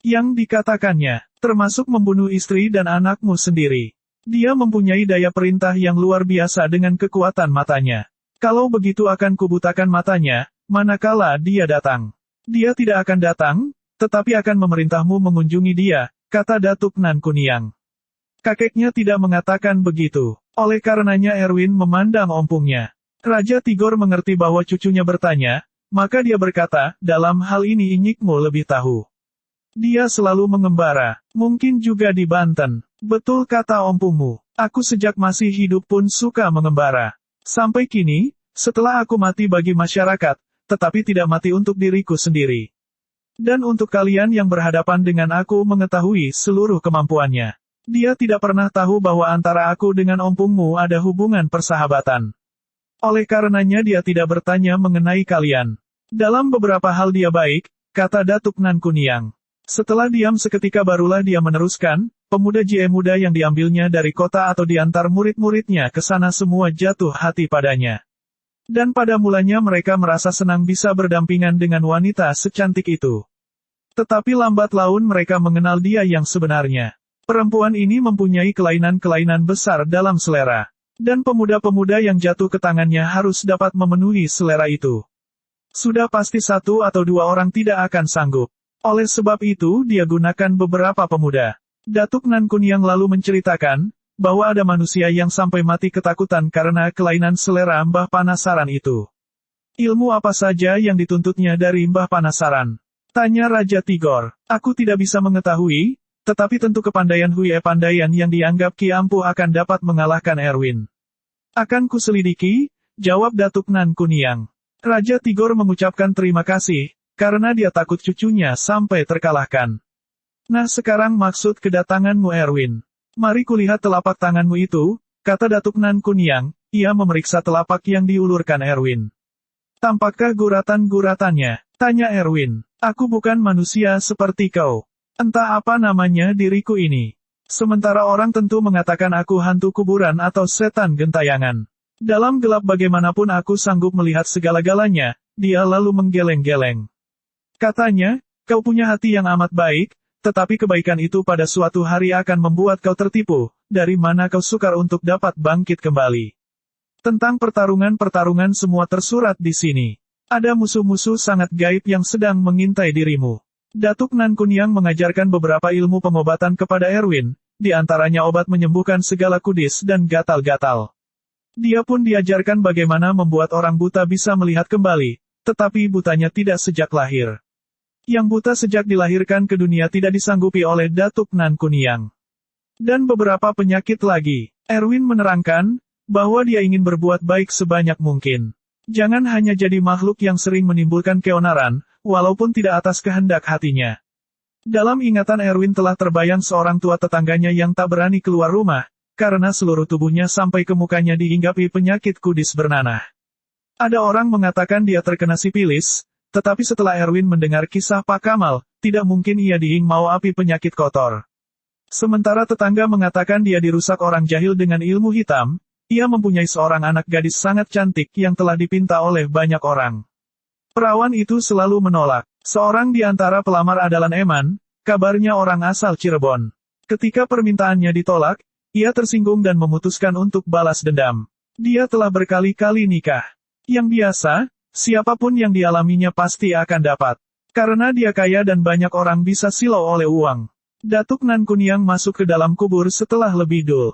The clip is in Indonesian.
Yang dikatakannya, termasuk membunuh istri dan anakmu sendiri. Dia mempunyai daya perintah yang luar biasa dengan kekuatan matanya. Kalau begitu akan kubutakan matanya, manakala dia datang. Dia tidak akan datang, tetapi akan memerintahmu mengunjungi dia, kata Datuk Nan Kuniang. Kakeknya tidak mengatakan begitu. Oleh karenanya Erwin memandang ompungnya. Raja Tigor mengerti bahwa cucunya bertanya, maka dia berkata, dalam hal ini inyikmu lebih tahu. Dia selalu mengembara, mungkin juga di Banten. Betul kata ompungmu, aku sejak masih hidup pun suka mengembara. Sampai kini, setelah aku mati bagi masyarakat, tetapi tidak mati untuk diriku sendiri. Dan untuk kalian yang berhadapan dengan aku mengetahui seluruh kemampuannya. Dia tidak pernah tahu bahwa antara aku dengan ompungmu ada hubungan persahabatan. Oleh karenanya dia tidak bertanya mengenai kalian. Dalam beberapa hal dia baik, kata Datuk Nan Kuniang. Setelah diam seketika barulah dia meneruskan, pemuda Jie muda yang diambilnya dari kota atau di antar murid-muridnya ke sana semua jatuh hati padanya. Dan pada mulanya mereka merasa senang bisa berdampingan dengan wanita secantik itu. Tetapi lambat laun mereka mengenal dia yang sebenarnya. Perempuan ini mempunyai kelainan-kelainan besar dalam selera. Dan pemuda-pemuda yang jatuh ke tangannya harus dapat memenuhi selera itu. Sudah pasti satu atau dua orang tidak akan sanggup. Oleh sebab itu dia gunakan beberapa pemuda. Datuk Nan Kuniang lalu menceritakan, bahwa ada manusia yang sampai mati ketakutan karena kelainan selera Mbah Panasaran itu. Ilmu apa saja yang dituntutnya dari Mbah Panasaran? Tanya Raja Tigor. Aku tidak bisa mengetahui, tetapi tentu kepandaian Hui Pandaian yang dianggap Ki Ampuh akan dapat mengalahkan Erwin. Akan kuselidiki, jawab Datuk Nan Kuniang. Raja Tigor mengucapkan terima kasih, karena dia takut cucunya sampai terkalahkan. Nah sekarang maksud kedatanganmu Erwin. Mari kulihat telapak tanganmu itu, kata Datuk Nan Kuniang, ia memeriksa telapak yang diulurkan Erwin. Tampakkah guratan-guratannya? Tanya Erwin. Aku bukan manusia seperti kau. Entah apa namanya diriku ini. Sementara orang tentu mengatakan aku hantu kuburan atau setan gentayangan. Dalam gelap bagaimanapun aku sanggup melihat segala-galanya, dia lalu menggeleng-geleng. Katanya, kau punya hati yang amat baik, tetapi kebaikan itu pada suatu hari akan membuat kau tertipu, dari mana kau sukar untuk dapat bangkit kembali. Tentang pertarungan-pertarungan semua tersurat di sini. Ada musuh-musuh sangat gaib yang sedang mengintai dirimu. Datuk Nan Kuniang mengajarkan beberapa ilmu pengobatan kepada Erwin, di antaranya obat menyembuhkan segala kudis dan gatal-gatal. Dia pun diajarkan bagaimana membuat orang buta bisa melihat kembali, tetapi butanya tidak sejak lahir. Yang buta sejak dilahirkan ke dunia tidak disanggupi oleh Datuk Nan Kuniang. Dan beberapa penyakit lagi. Erwin menerangkan, bahwa dia ingin berbuat baik sebanyak mungkin. Jangan hanya jadi makhluk yang sering menimbulkan keonaran, walaupun tidak atas kehendak hatinya. Dalam ingatan Erwin telah terbayang seorang tua tetangganya yang tak berani keluar rumah, karena seluruh tubuhnya sampai ke mukanya dihinggapi penyakit kudis bernanah. Ada orang mengatakan dia terkena sipilis, tetapi setelah Erwin mendengar kisah Pak Kamal, tidak mungkin ia dihingmau api penyakit kotor. Sementara tetangga mengatakan dia dirusak orang jahil dengan ilmu hitam, ia mempunyai seorang anak gadis sangat cantik yang telah dipinta oleh banyak orang. Perawan itu selalu menolak. Seorang di antara pelamar adalah Eman, kabarnya orang asal Cirebon. Ketika permintaannya ditolak, ia tersinggung dan memutuskan untuk balas dendam. Dia telah berkali-kali nikah. Yang biasa, siapapun yang dialaminya pasti akan dapat. Karena dia kaya dan banyak orang bisa silau oleh uang. Datuk Nan Kuniang masuk ke dalam kubur setelah lebih dulu.